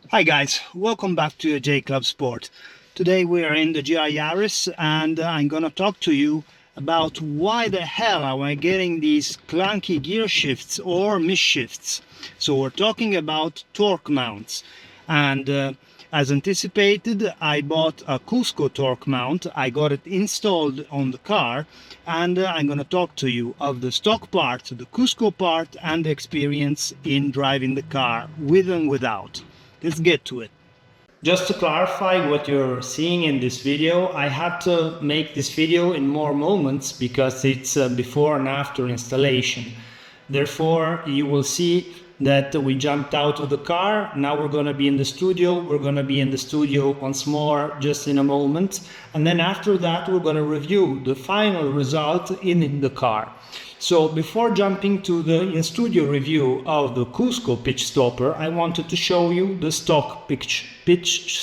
Hi guys, welcome back to ajclubsport. Today we are in the GR Yaris and I'm gonna talk to you about why the hell am I getting these clunky gear shifts or misshifts. So we're talking about torque mounts, and as anticipated, I bought a Cusco torque mount. I got it installed on the car, and I'm gonna talk to you of the stock part, the Cusco part, and the experience in driving the car with and without. Let's get to it. Just to clarify what you're seeing in this video, I had to make this video in more moments because it's before and after installation. Therefore, you will see that we jumped out of the car. Now we're going to be in the studio. We're going to be in the studio once more just in a moment. And then after that, we're going to review the final result in the car. So before jumping to the in-studio review of the Cusco pitch stopper, I wanted to show you the stock pitch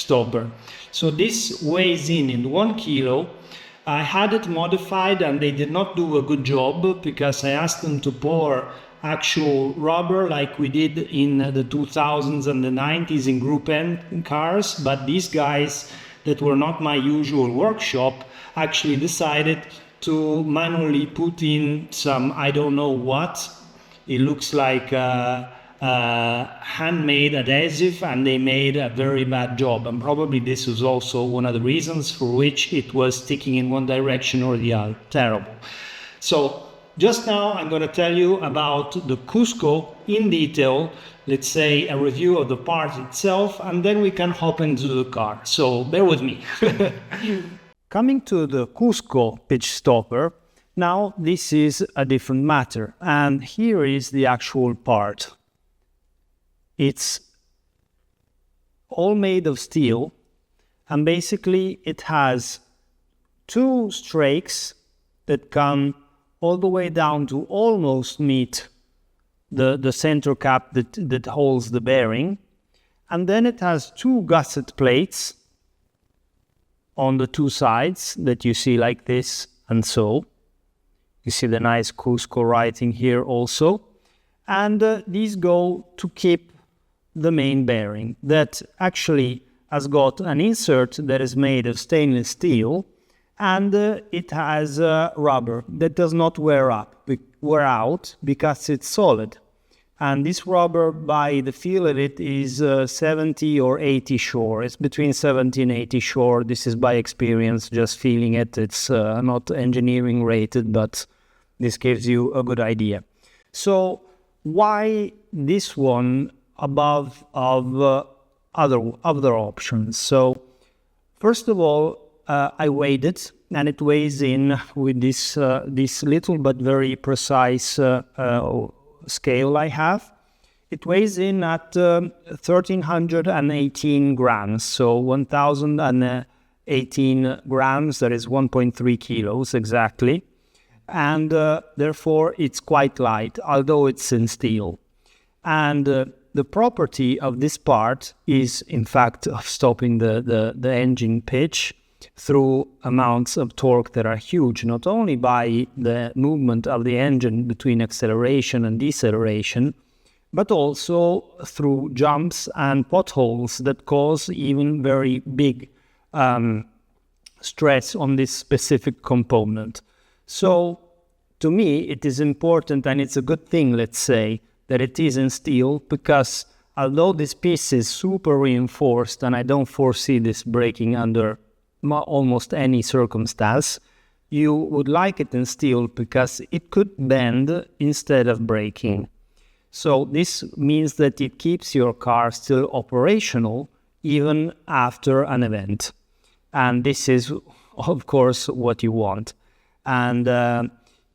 stopper. So this weighs in 1 kilo. I had it modified and they did not do a good job because I asked them to pour actual rubber like we did in the 2000s and the 90s in Group N cars, but these guys that were not my usual workshop actually decided to manually put in some, I don't know what, it looks like handmade adhesive, and they made a very bad job, and probably this was also one of the reasons for which it was sticking in one direction or the other. Terrible. So just now I'm going to tell you about the Cusco in detail, let's say a review of the part itself, and then we can hop into the car. So bear with me. Coming to the Cusco pitch stopper, now this is a different matter, and here is the actual part. It's all made of steel, and basically it has two strakes that come all the way down to almost meet the center cap that holds the bearing, and then it has two gusset plates on the two sides that you see like this and so. You see the nice Cusco writing here also. And these go to keep the main bearing that actually has got an insert that is made of stainless steel, and it has rubber that does not wear out because it's solid. And this rubber, by the feel of it, is 70 or 80 Shore. It's between 70 and 80 Shore. This is by experience, just feeling it. It's not engineering rated, but this gives you a good idea. So why this one above of other options? So first of all, I weighed it, and it weighs in with this little but very precise scale I have. It weighs in at 1,318 grams, so 1,018 grams, that is 1.3 kilos exactly, and therefore it's quite light, although it's in steel. And the property of this part is, in fact, of stopping the engine pitch through amounts of torque that are huge, not only by the movement of the engine between acceleration and deceleration, but also through jumps and potholes that cause even very big stress on this specific component. So to me, it is important, and it's a good thing, let's say, that it is in steel, because although this piece is super reinforced and I don't foresee this breaking under almost any circumstance, you would like it in steel because it could bend instead of breaking. So this means that it keeps your car still operational even after an event. And this is, of course, what you want. And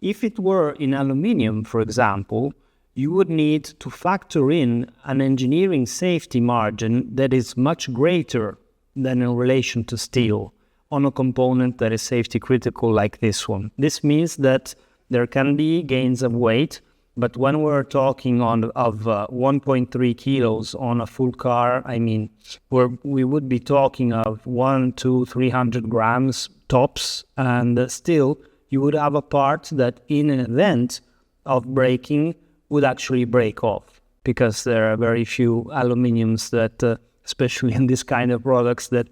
if it were in aluminum, for example, you would need to factor in an engineering safety margin that is much greater than in relation to steel on a component that is safety critical like this one. This means that there can be gains of weight, but when we're talking of 1.3 kilos on a full car, I mean, we would be talking of 100, 200, 300 grams tops, and still you would have a part that in an event of breaking would actually break off, because there are very few aluminiums that especially in this kind of products that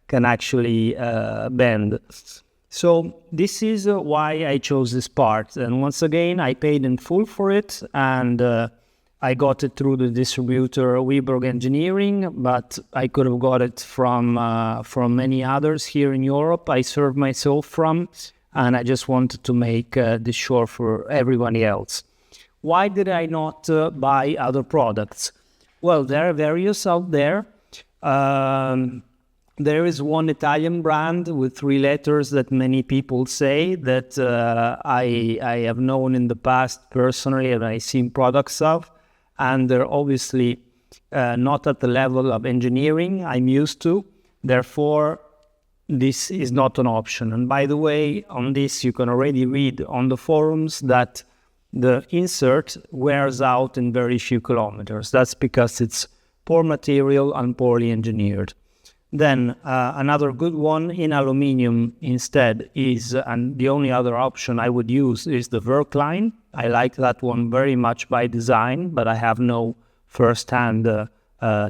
can actually bend. So this is why I chose this part. And once again, I paid in full for it, and I got it through the distributor Weberg Engineering, but I could have got it from many others here in Europe I serve myself from, and I just wanted to make this sure for everybody else. Why did I not buy other products? Well, there are various out there. There is one Italian brand with 3 letters that many people say that I have known in the past personally, and I've seen products of, and they're obviously not at the level of engineering I'm used to. Therefore, this is not an option. And by the way, on this, you can already read on the forums that the insert wears out in very few kilometers. That's because it's poor material and poorly engineered. Then another good one in aluminium instead is, and the only other option I would use is the Verkline. I like that one very much by design, but I have no first-hand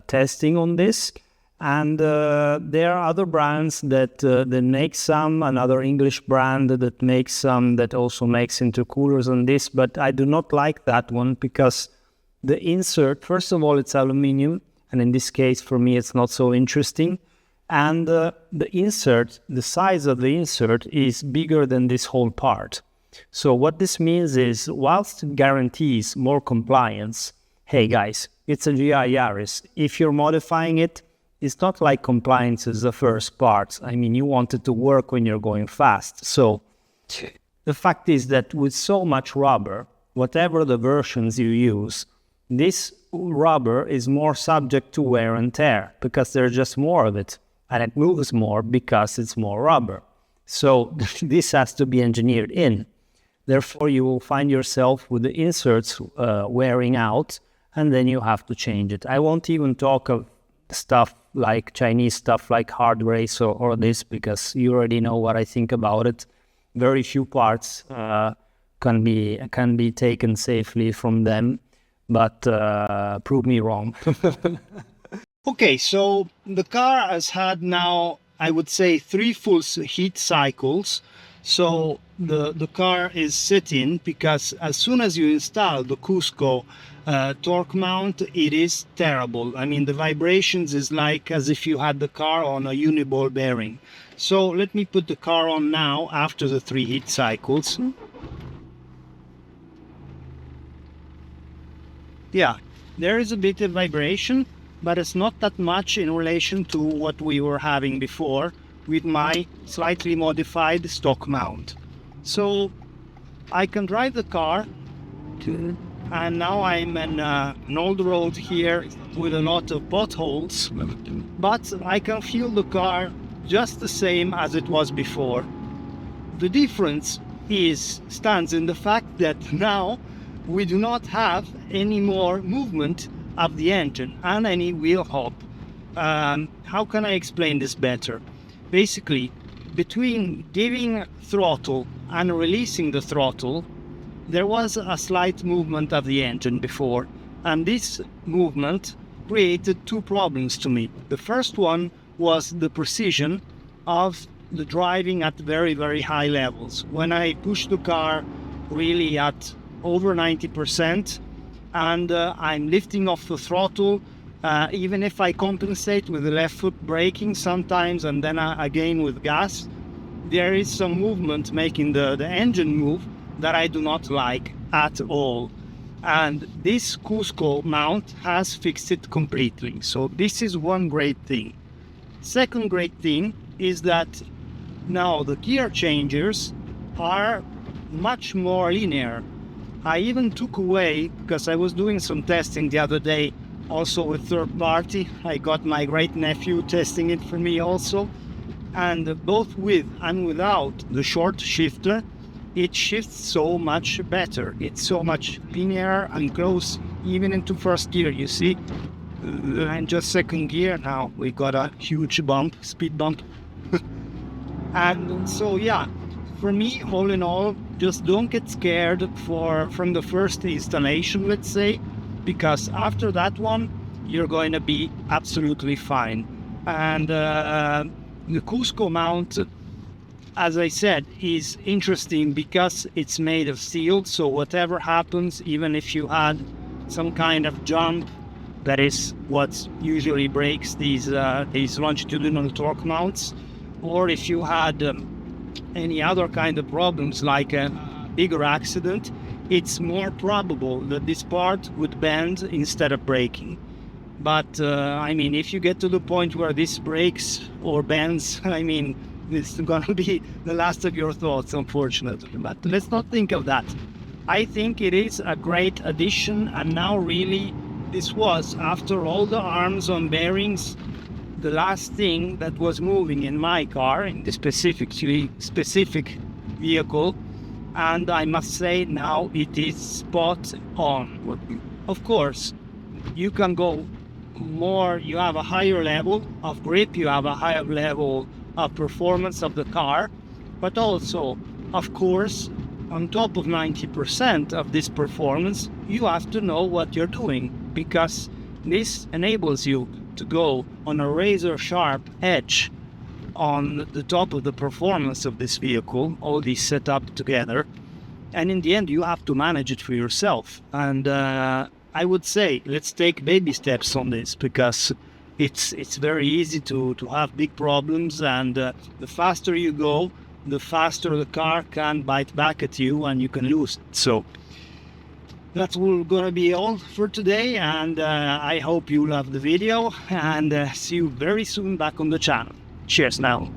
testing on this. And there are other brands that make some, another English brand that makes some, that also makes intercoolers on this, but I do not like that one because the insert, first of all, it's aluminium, and in this case, for me, it's not so interesting. And the insert, the size of the insert is bigger than this whole part. So what this means is, whilst it guarantees more compliance, hey guys, it's a GR Yaris. If you're modifying it, it's not like compliance is the first part. I mean, you want it to work when you're going fast. So the fact is that with so much rubber, whatever the versions you use, this rubber is more subject to wear and tear because there's just more of it. And it moves more because it's more rubber. So this has to be engineered in. Therefore, you will find yourself with the inserts wearing out, and then you have to change it. I won't even talk of stuff like Chinese stuff like hard race or this, because you already know what I think about it. Very few parts can be taken safely from them, but prove me wrong. Okay, so the car has had now, I would say, 3 full heat cycles. So the car is sitting because as soon as you install the Cusco torque mount, it is terrible. I mean, the vibrations is like as if you had the car on a uniball bearing. So let me put the car on now after the 3 heat cycles. Yeah, there is a bit of vibration, but it's not that much in relation to what we were having before with my slightly modified stock mount. So I can drive the car, and now I'm in an old road here with a lot of potholes, but I can feel the car just the same as it was before. The difference stands in the fact that now we do not have any more movement of the engine and any wheel hop. How can I explain this better? Basically, between giving throttle and releasing the throttle, there was a slight movement of the engine before, and this movement created 2 problems to me. The first one was the precision of the driving at very, very high levels. When I pushed the car really at over 90%, and I'm lifting off the throttle, even if I compensate with the left foot braking sometimes and then again with gas, there is some movement making the engine move that I do not like at all. And this Cusco mount has fixed it completely. So this is one great thing. Second great thing is that now the gear changers are much more linear. I even took away, because I was doing some testing the other day, also with third party. I got my great nephew testing it for me also. And both with and without the short shifter, it shifts so much better. It's so much linear and close, even into first gear, you see. And just second gear now, we got a huge bump, speed bump. And so, yeah. For me, all in all, just don't get scared from the first installation, let's say, because after that one, you're going to be absolutely fine. And the Cusco mount, as I said, is interesting because it's made of steel. So whatever happens, even if you had some kind of jump, that is what usually breaks these longitudinal torque mounts, or if you had any other kind of problems like a bigger accident, it's more probable that this part would bend instead of breaking. But I mean, if you get to the point where this breaks or bends, I mean, it's gonna be the last of your thoughts, unfortunately. But let's not think of that. I think it is a great addition, and now really this was, after all the arms on bearings, the last thing that was moving in my car, in the specific vehicle, and I must say now it is spot on. Of course, you can go more, you have a higher level of grip, you have a higher level of performance of the car, but also, of course, on top of 90% of this performance, you have to know what you're doing, because this enables you to go on a razor sharp edge on the top of the performance of this vehicle, all these set up together, and in the end you have to manage it for yourself. And I would say let's take baby steps on this, because it's very easy to have big problems, and the faster you go, the faster the car can bite back at you and you can lose it. So that's gonna be all for today, and I hope you love the video, and see you very soon back on the channel. Cheers now.